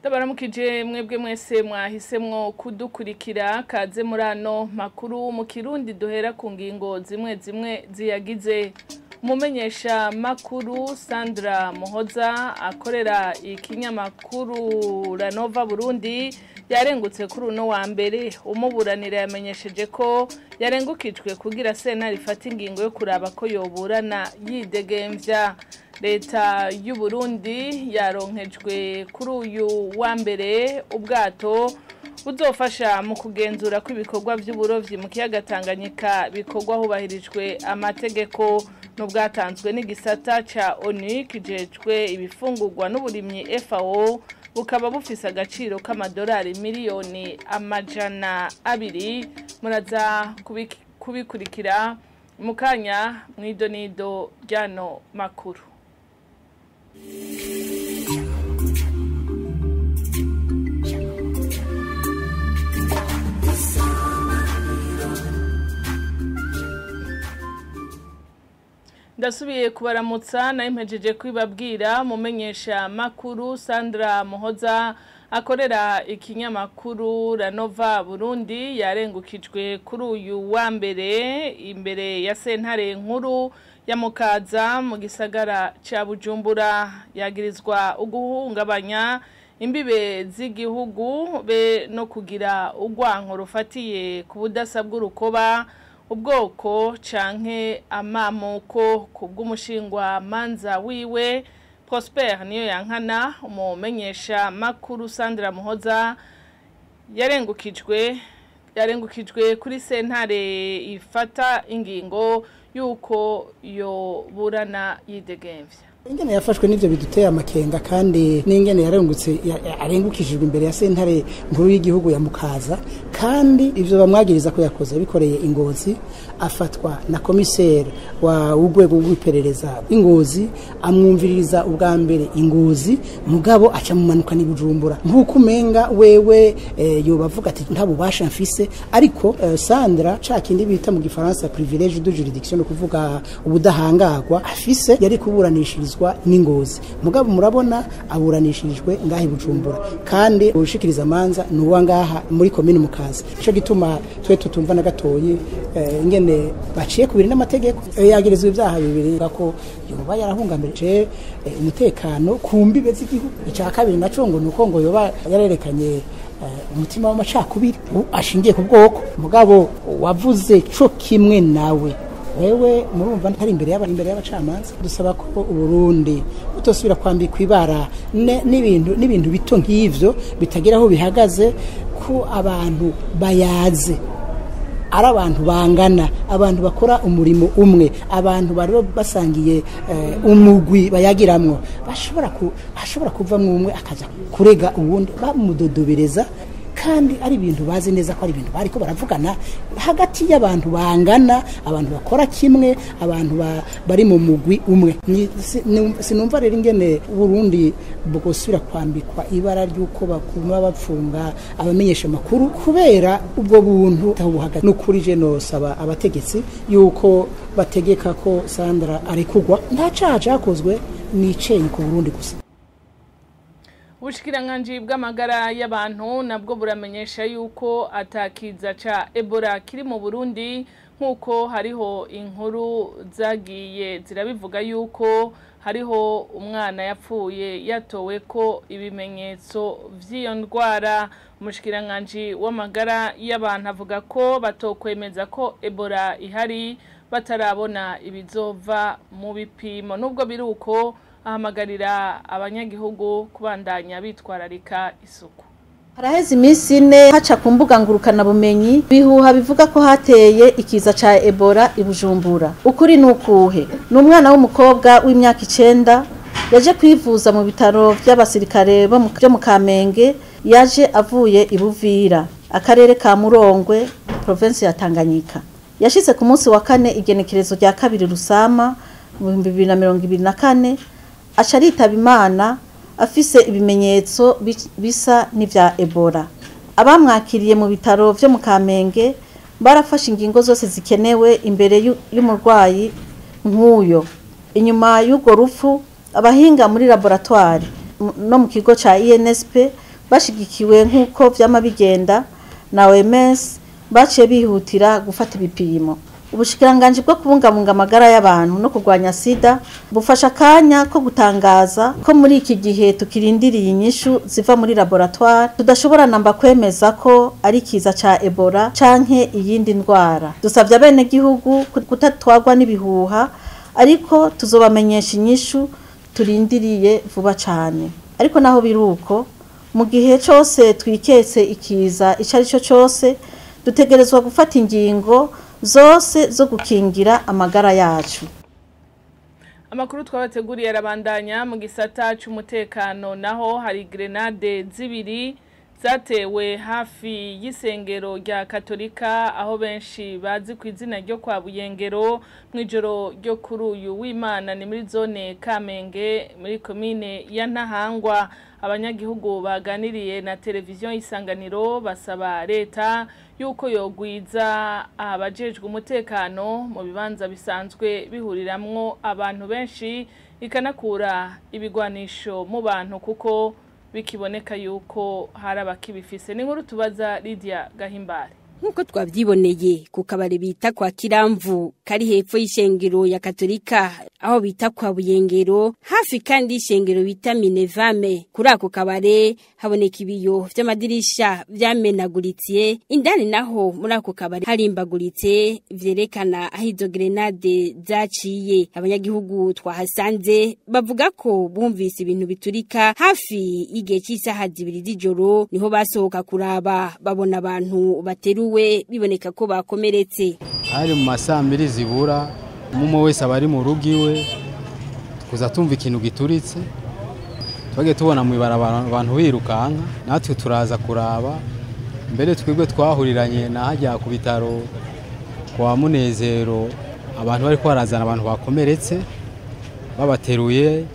Ndabaramukije mwebwe mwese mwahisemwo kudukurikira kaze murano makuru mu Kirundi duhera ku ngingo zimwe zimwe ziyagize. Umumenyesha makuru Sandra Muhoza akorera ikinyamakuru La Nova Burundi yarengutse kuri uno wa mbere. Umuburanira yamenyesheje ko yarengukijwe kugira sentare ifata ingingo yo kuraba ko yoburana yidegemvya. Leta y'u Burundi yaronkejwe kuri uyu wa mbere ubwato buzofasha mu kugenzura ko ibikorwa by'uburovyi mu kiyaga Tanganyika bikorwa hubahirijwe amategeko. N'ubwatanzwe n'igisata ca ONU kijejwe ibifungurwa n'uburimyi FAO bukaba bufise agaciro k'amadolari miliyoni 200. Muraza kubikurikira mukanya mwidonido ryano makuru. Ndasubiye kubaramutsa na impejeje kwibabwira mumenyesha makuru Sandra Muhoza akorera ikinyamakuru La Nova Burundi yarengukijwe kuri uyu wa mbere imbere ya sentare nkuru ya Mukaza mu gisagara ca Bujumbura. Yagirizwa uguhungabanya imbibe z'igihugu be no kugira urwanko rufatiye ku budasa bw'urukoba, ubwoko canke amamuko kubw'umushingwa manza wiwe Prosper niyo yankana. Umumenyesha makuru Sandra Muhoza yarengukijwe kuri sentare ifata ingingo yuko yoburana yidegemvya. Ingene yafashwe n'ivyo biduteye amakenga kandi n'ingene arengukishijwe imbere ya sentare nkuru y'igihugu ya Mukaza, kandi ivyo bamwagiriza ko yakoze bikoreye Ingozi, afatwa na komiseri wa urwego rw'iperereza Ingozi, amwumviririza ubwa mbere Ingozi mugabo aca mumanuka ni Bujumbura nkuko umenga wewe yobavuga ati nta bubasha mfise. Ariko Sandra ca kindi bita mu gifaransa privilege de juridiction, no kuvuga ubudahangagwa afise, yari kuburanishiriza n'Ingozi mugabo murabona aburanishirijwe ngahe Bujumbura, kandi urushikiriza manza nuwa ngaha muri commune Mukaza. Ico gituma twe tutumva na gatoyi ingene baciye kubiri n'amategeko. Yagirizwe ibyaha bibiri ko yoba yarahungamirije umutekano ku mbibe z'igihugu. Icya kabiri naco ngo nuko ngo yoba yarerekanye umutima w'amacakubiri ashingiye ku bwoko. Mugabo wavuze co kimwe nawe wewe murumva ntari imbere y'abacamanza. Dusaba ko Uburundi utosubira kwambikwa ibara n'ibintu bito nk'ivyo bitagira aho bihagaze, ko abantu bayaze ari abantu bangana, abantu bakora umurimo umwe, abantu bari basangiye umugwi bayagiramwo, bashobora kuvamwo umwe akaja kurega uwundi bamudodobereza, kandi ari ibintu bazi neza ko ari ibintu bariko baravugana hagati y'abantu bangana, abantu bakora kimwe, abantu bari mu mugwi umwe. Sinumva rero ingene Burundi bugosubira kwambikwa ibara ry'uko bakuma bapfunga abamenyesha makuru kubera ubwo buntu tabuhagaze. N'ukuri je nosaba abategetsi yuko bategeka ko Sandra arekugwa, nta caha cakozwe, nicenye ku Burundi gusa. Ubushikiranganji bw'amagara y'abantu nabwo buramenyesha yuko atakiza ca Ebola kiri mu Burundi, nkuko hariho inkuru zagiye zirabivuga yuko hariho umwana yapfuye yatowe ko ibimenyetso vy'iyo ndwara. Umushikiranganji w'amagara y'abantu avuga ko batokwemeza ko Ebola ihari batarabona ibizova mu bipimo. Nubwo biruko ahamagarira abanyagihugu kubandanya bitwararika isuku. Haraheze iminsi 4 haca ku mbuga ngurukana bumenyi bihuha bivuga ko hateye ikiza ca Ebola i Bujumbura. Ukuri nukuhe? N'umwana w'umukobwa w'imyaka 9 yaje kwivuza mu bitaro by'abasirikare bo mu Kamenge, yaje avuye i Buvira, akarere ka Murongwe, province ya Tanganyika. Yashitse ku munsi wa 4 igenekerezo rya 2 Rusama 2024, aca aritaba Imana afise ibimenyetso bisa n'ivya Ebola. Abamwakiriye mu bitaro vyo mu Kamenge barafashe ingingo zose zikenewe imbere y'umurwayi nk'uyo. Inyuma y'ugo rufu abahinga muri laboratoire no mu kigo ca INSP bashigikiwe nk'uko vyama bigenda na OMS baciye bihutira gufata ibipimo. Ubushikiranganje bwo kubungabunga amagara y'abantu no kurwanya sida bufasha kanya ko gutangaza ko muri iki gihe tukirindiriye inyishu ziva muri laboratoire tudashobora namba kwemeza ko ari kiza ca Ebola canke iyindi ndwara. Dusavye abene gihugu kutatwagwa n'ibihuha ariko tuzobamenyesha inyishu turindiriye vuba cane. Ariko naho biruko mu gihe cyose twiketse ikiza icari cyo cyose dutegerezwa gufata ingingo zose zo gukingira amagara yacu. Amakuru twabateguriye arabandanya mu gisata cy'umutekano naho hari grenade zibiri zatewe hafi y'isengero rya Katolika aho benshi bazi ku izina ryo kwa Buyengero mwijoro ryo kuri uyu w'Imana ni muri zone Kamenge muri commune ya Ntahangwa. Abanyagihugu baganiriye na televiziyo Isanganiro basaba leta yuko yogwiza abajejwe umutekano mu bibanza bisanzwe bihuriramwo abantu benshi ikanakura ibigwanisho mu bantu kuko bikiboneka yuko hari abakibifise. Ni nkuru tubaza Lydia Gahimbare. Nkuko twavyiboneye ku kabare bita kwa Kiramvu kari hepfo y'ishengero ya Katolika aho bita kwa Buyengero hafi kandi ishengero bita Minevame. Kuri ako kabare haboneka ibiyo vy'amadirisha vyamenaguritse, indani naho muri ako kabare harimbaguritse vyerekana aho izo grenade zaciye. Abanyagihugu twahasanze bavuga ko bumvise ibintu biturika hafi igihe cy'isaha 2 z'ijoro niho basohoka kuraba babona abantu bateruwe biboneka ko bakomeretse. Hari mu masambiri zibura umwe wese abari mu rugiwe kuza tumva ikintu gituritse twage tubona mu ibarabara abantu birukanka natwe turaza kuraba mbere twebwe twahuriranye na hajya ku bitaro kwa Munezero abantu bari kwarazana abantu bakomeretse babateruye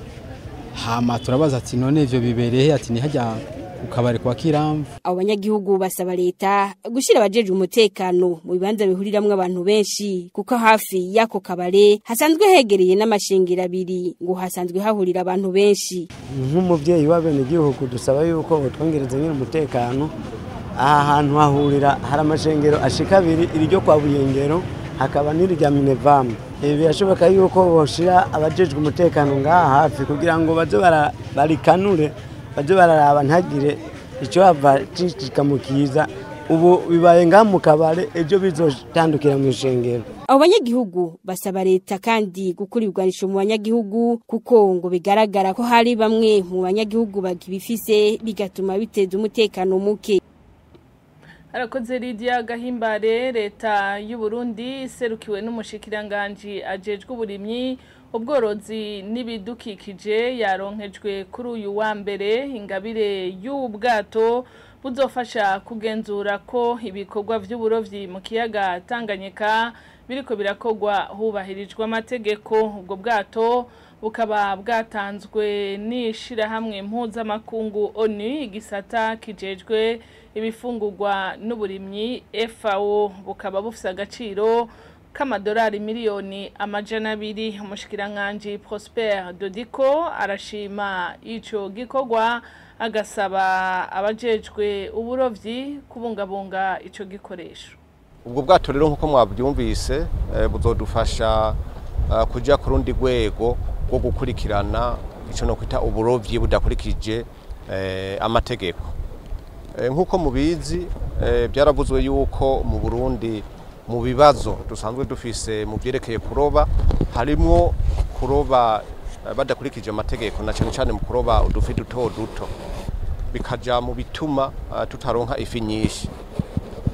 hama turabaza ati none ivyo bibereye ati ni hajya ukabari kwa Kiramvu. Abo banyagihugu basaba leta gushira abajeje umutekano mu bibanza bihuriramwe abantu benshi kuko hafi yako kabare hasanzwe hegereye n'amashengero abiri ngo hasanzwe hahurira abantu benshi. Nk'umuvyeyi w'abene gihugu dusaba yuko twongereza nyine umutekano aha hantu hahurira hari amashengero ashika abiri iryo kwa Buyengero hakaba n'irya Minevame. Ibi yashoboka yuko boshira abajejwe umutekano ngaha hafi kugira ngo baze barikanure baje bararaba ntagire icyo bava cikamukiza ubu bibaye ngamu kabare ejo bizotandukira mu ishengero. Abo banyagihugu basaba leta kandi gukurirwanisha mu banyagihugu kuko ngo bigaragara ko hari bamwe mu banyagihugu bagibifise bigatuma biteza umutekano muke. Arakoze Lydia Gahimbare. Leta y'u Burundi serukiwe n'umushikiranganje ajejwe uburimyi ubworozi n'ibidukikije yaronkejwe kuri uyu wa mbere ingabire y'ubwato buzofasha kugenzura ko ibikorwa by'uburovyi mu kiyaga Tanganyika biriko birakogwa hubahirijwe amategeko. Ubwo bwato bukaba bwatanzwe n'ishirahamwe mpuzamakungu ONU igisata kijejwe ibifungurwa n'uburimyi FAO bukaba bufise agaciro k'amadolari miliyoni 200. Umushikiranganje Prosper Dodiko arashima ico gikorwa agasaba abajejwe uburovyi kubungabunga ico gikoresho. Ubwo bwato rero nkuko mwabyumvise buzodufasha kuja ku rundi rwego rwo gukurikirana ico no kwita uburovyi budakurikije amategeko. Nkuko mubizi byaravuzwe yuko mu Burundi mu bibazo dusanzwe dufise mu byerekeye kuroba harimo kuroba badakurikije amategeko na cyane mu kuroba udufi duto bikaja mu bituma tutaronka ifi nyinshi.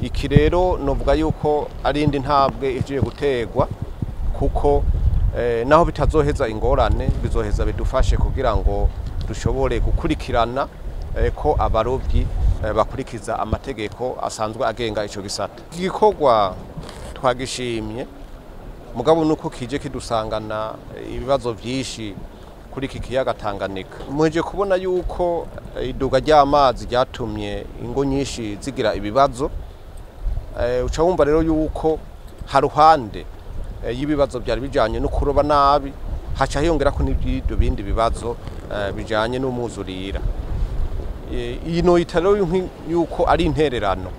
Iki rero novuga yuko ari indi ntabwe igiye gutegwa kuko naho bitazoheza ingorane bizoheza bidufashe kugira ngo dushobore gukurikirana ko abarovyi bakurikiza amategeko asanzwe agenga ico gisata. Igikorwa twagishimye mugabo nuko kije kidusangana ibibazo vyinshi kuri iki kiyaga Tanganyika. Muje kubona yuko iduga ry'amazi ryatumye ingo nyinshi zigira ibibazo. Uca wumva rero yuko haruhande y'ibibazo byari bijanye no kuroba nabi haca hiyongera ko n'ibindi bibazo bijanye n'umuzurira. ino itaro yuko ari intererano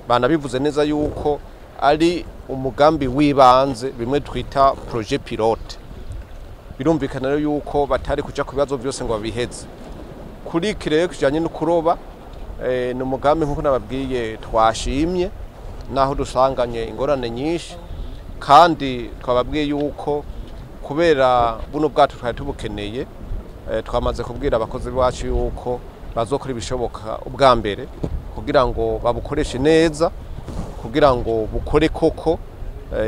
banabivuze neza yuko ari umugambi w'ibanze bimwe twita projet pilote birumvikana rero yuko batari kuja ku bibazo byose ngo babiheze kuri kirere kijanye no kuroba ni umugambi nkuko nababwiye twashimye naho dusanganye ingorane nyinshi kandi twababwiye yuko kubera buno bwato twari tubukeneye twamaze kubwira abakozi bacu yuko bazokora ibishoboka ubwa mbere kugira ngo babukoreshe neza kugira ngo bukore koko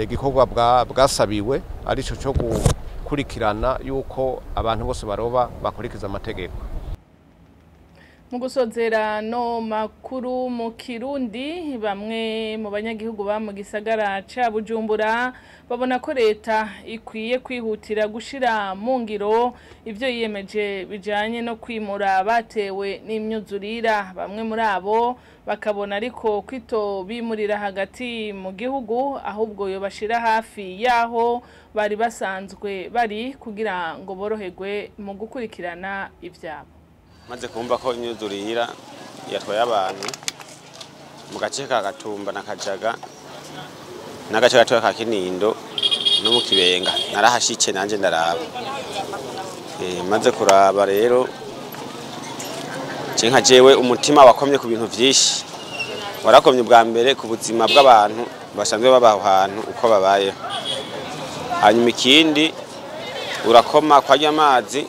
igikorwa bwasabiwe arico cyo gukurikirana yuko abantu bose baroba bakurikiza amategeko. Mu gusozera no makuru mu Kirundi bamwe mu banyagihugu ba mu gisagara ca Bujumbura babona ko leta ikwiye kwihutira gushira mu ngiro ivyo yiyemeje bijanye no kwimura batewe n'imyuzurira bamwe muri abo bakabona ariko kwito bimurira hagati mu gihugu ahubwo yo bashira hafi yaho bari basanzwe bari kugira ngo boroherwe mu gukurikirana ivyabo. Maze kumva ko imyuzurira yatwaye abantu mu gace ka Gatumba na Kajaga n'agace gatoya ka Kinindo no mu Kibenga narahashitse nanje ndaraba maze kuraba rero cenka jewe umutima wakomye ku bintu vyinshi warakomye bwa mbere ku buzima bw'abantu basanzwe babaho hantu uko babaye hanyuma ikindi urakoma kwajya amazi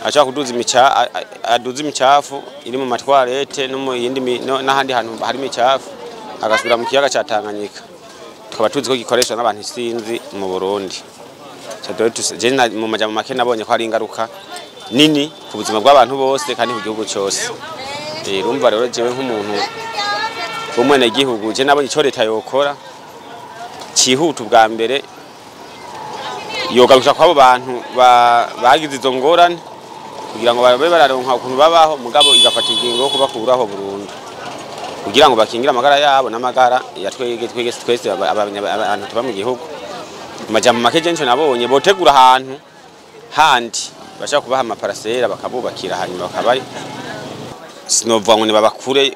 acha aduza imicafu iri mu matwarete no mu yindi n'ahandi hantu hari imicafu agasubira mu kiyaga ca Tanganyika tukaba tuzi ko gikoreshwa n'abantu isinzi mu Burundi je mu majambo make nabonye ko ari ingaruka nini ku buzima bw'abantu bose kandi ku gihugu cyose urumva rero jewe nk'umuntu umwene gihugu je nabonye ico leta yokora cihuta ubwa mbere yogarusha kwabo bantu bagize izo ngorane kugira ngo babe bararonka ukuntu babaho mugabo igafata ingingo yo kubakuraho burundu kugira ngo bakingira amagara yabo n'amagara twese abantu tuba mu gihugu majambo make je nco nabonye botegura ahantu handi bashaka kubaha amaparasera bakabubakira hanyuma bakabaye sinova ngo babakure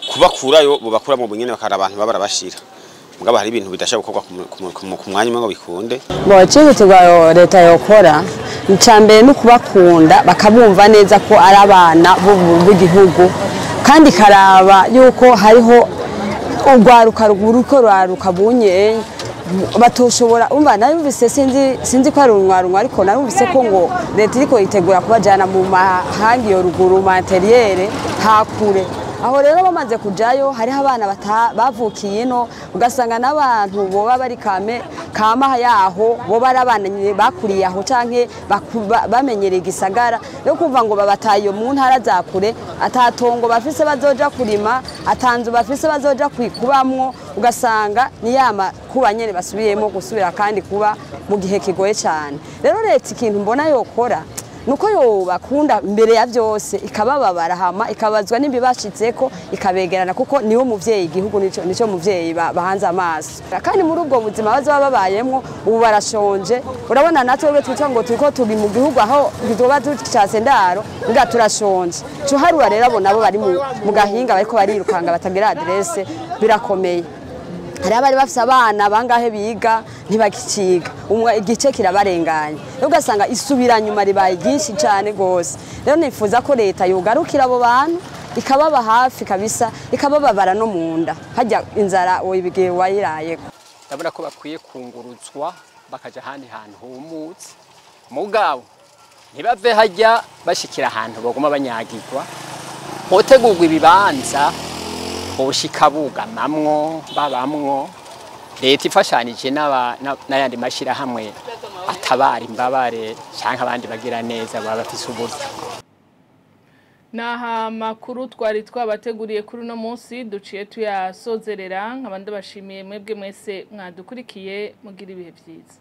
kubakurayo bubakura mu bunyene bakara abantu babara bashira mugabo hari ibintu bidashaka gukorwa ku mwanya umwe ngo bikunde bo cyihutirwa leta yokora ncambere no kubakunda bakabumva neza ko ari abana b'igihugu kandi karaba yuko hariho urwaruka ruruka bunye batoshobora umva narumvise sinzi ko ari urunwarunwa ariko narumvise ko ngo leta iriko itegura kubajana mu mahangi yo ruguru materiere hakure aho rero bamaze kujayo hariho abana bavukiye no ugasanga n'abantu boba bari kama yaho boba ari abana bakuriye aho canke bamenyereye igisagara yo kumva ngo babataye mu ntara za kure atatongo bafise bazoja kurima atanzu bafise bazoja kwikubamwo ugasanga niyama kuba nyene basubiyemo gusubira kandi kuba mu gihe kigoye cyane rero leta ikintu mbona yokora nuko yo bakunda mbere ya byose ikabababara hama ikabazwa n'imbibashitseko ikabegerana kuko niwo muvyeyi igihugu nico muvyeyi bahanze amaso kandi muri ubwo buzima bazo babayemwo ubu barashonje urabona natwe twitwa ngo turiko turi mu gihugu aho gitoba tucase ndaro nga turashonje cyo harura rero abo nabo bari mu gahinga bariko barirukanga batagira adresse birakomeye hari abari bafise abana bangahe biga ntibakiciga umwe igice kirabarenganye ugasanga isubira nyuma ribaye byinshi cyane gose rero nifuza ko leta yogarukira abo bantu ikababa hafi kabisa ikabababara no munda hajya inzara oyibigiye wayirayeko ndabona ko bakwiye kunguruzwa bakaja handi hantu humutse mugabo ntibave hajya bashikira ahantu bagoma banyagirwa hotegurwa ibibanza boshika bugamamwo babamwo leta ifashanije n'ayandi mashira hamwe atabara imbabare canke abandi bagira neza baba bafise uburyo naha makuru twari twabateguriye kuri no munsi duciye tuyasozerera nk'abandi bashimiye mwebwe mwese mwadukurikiye mugira ibihe byiza